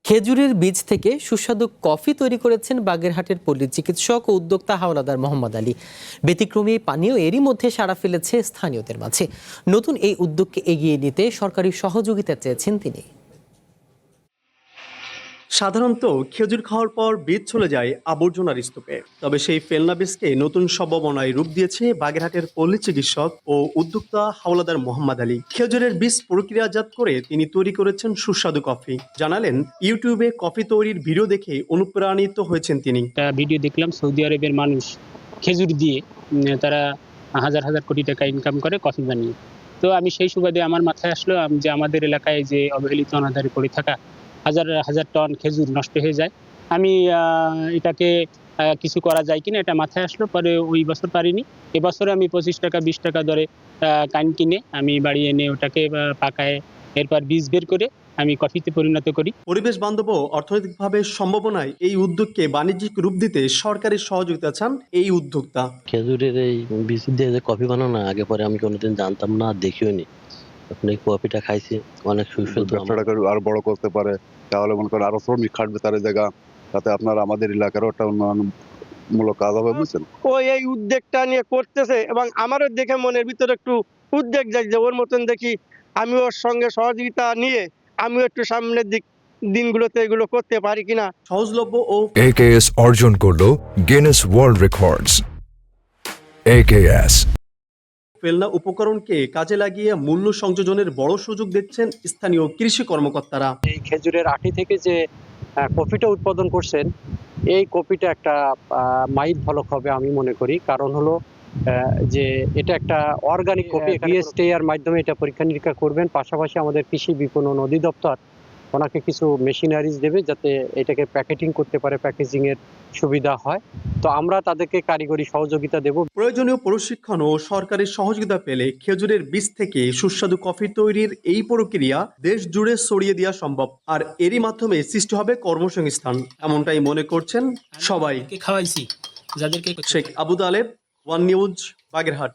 খেজুরের বীজ থেকে সুস্বাদু কফি তৈরি করেছেন বাগেরহাটের পল্লী চিকিৎসক ও উদ্যোক্তা হাওলাদার মোহাম্মদ আলী। ব্যতিক্রমী পানীয় এরই মধ্যে সাড়া ফেলেছে স্থানীয়দের মাঝে। নতুন এই উদ্যোগকে এগিয়ে নিতে সরকারি সহযোগিতা চেয়েছেন তিনি। সাধারণত খেজুর খাওয়ার পর বীজ চলে যায় আবর্জনার স্তূপে, তবে সেই ফেলনা বীজকে নতুন সম্ভাবনায় রূপ দিয়েছে বাগেরহাটের পল্লী চিকিৎসক ও উদ্যোক্তা হাওলাদার মোহাম্মদ আলী। খেজুরের বীজ প্রক্রিয়াজাত করে তিনি তৈরি করেছেন সুস্বাদু কফি। জানালেন, ইউটিউবে কফি তৈরির ভিডিও দেখে অনুপ্রাণিত হয়েছেন তিনি। ভিডিও দেখলাম সৌদি আরবের মানুষ খেজুর দিয়ে তারা হাজার হাজার কোটি টাকা ইনকাম করে কফি বানিয়ে। তো আমি সেই সুবাদে আমার মাথায় আসলো যে আমাদের এলাকায় যে অবহেলিত অনাধারে পড়ে থাকা হাজার হাজার টন খেজুর নষ্ট হয়ে যায়, আমি এটাকে কিছু করা যায় কিনা এটা মাথায় আসলো। পরে ওই বছর পারিনি, এবছরে আমি 25 টাকা 20 টাকা দরে কাইন কিনে আমি বাড়ি এনে ওটাকে পাকায়, এরপর বীজ বের করে আমি কফিতে পরিণত করি। পরিবেশ বান্ধব ও অর্থনৈতিকভাবে সম্ভাবনায় এই উদ্যোগকে বাণিজ্যিক রূপ দিতে সরকারি সহযোগিতা চান এই উদ্যোক্তা। খেজুরের এই বীজ দিয়ে যে কফি বানানো আগে পরে আমি কোনোদিন জানতাম না, দেখিও নি। আপনি এই কফিটা খাইছি, অনেক সুস্বাদু। ব্যবসাটাকে আরো বড় করতে পারে, তাহলে মনে করেন আরো শ্রমিক খাটবে তার জায়গা, তাতে আপনার আমাদের এলাকারও একটা উন্নয়নমূলক কাজ হবে, বুঝছেন। ও এই উদ্যোগটা নিয়ে করতেছে এবং আমারও দেখে মনের ভিতরে একটু উদ্বেগ যায় যে ওর মতন দেখি আমি ওর সঙ্গে সহযোগিতা নিয়ে আমিও একটু সামনের দিনগুলোতে এগুলো করতে পারি কিনা। সহজলভ্য ও AKS অর্জন করলো গিনেস ওয়ার্ল্ড রেকর্ডস। AKS ফেলনা উপকরণকে কাজে লাগিয়ে মূল্য সংযোজনের বড় সুযোগ দেখছেন স্থানীয় কৃষি কর্মকর্তারা। এই খেজুরের আটি থেকে যে কফিটা উৎপাদন করছেন, এই কফিটা একটা মাইল ফলক হবে আমি মনে করি। কারণ হলো যে এটা একটা অর্গানিক কফি। বিএসটিআর মাধ্যমে এটা পরীক্ষা নিরীক্ষা করবেন, পাশাপাশি আমাদের কৃষি বিপণন অধিদপ্তর ওনাকে কিছু মেশিনারিজ দেবে যাতে এটাকে প্যাকেটিং করতে পারে, প্যাকেজিং এর সুবিধা হয়। তো আমরা তাদেরকে কারিগরি সহযোগিতা দেব। প্রয়োজনীয় প্রশিক্ষণ ও সরকারি সহযোগিতা পেলে খেজুরের বীজ থেকে সুস্বাদু কফি তৈরির এই প্রক্রিয়া দেশ জুড়ে ছড়িয়ে দেওয়া সম্ভব। আর এরই মাধ্যমে সৃষ্টি হবে কর্মসংস্থান, এমনটাই মনে করছেন সবাই। খাওয়াইছি যাদেরকে। Sheikh Abu Taleb, one news, Bagerhat.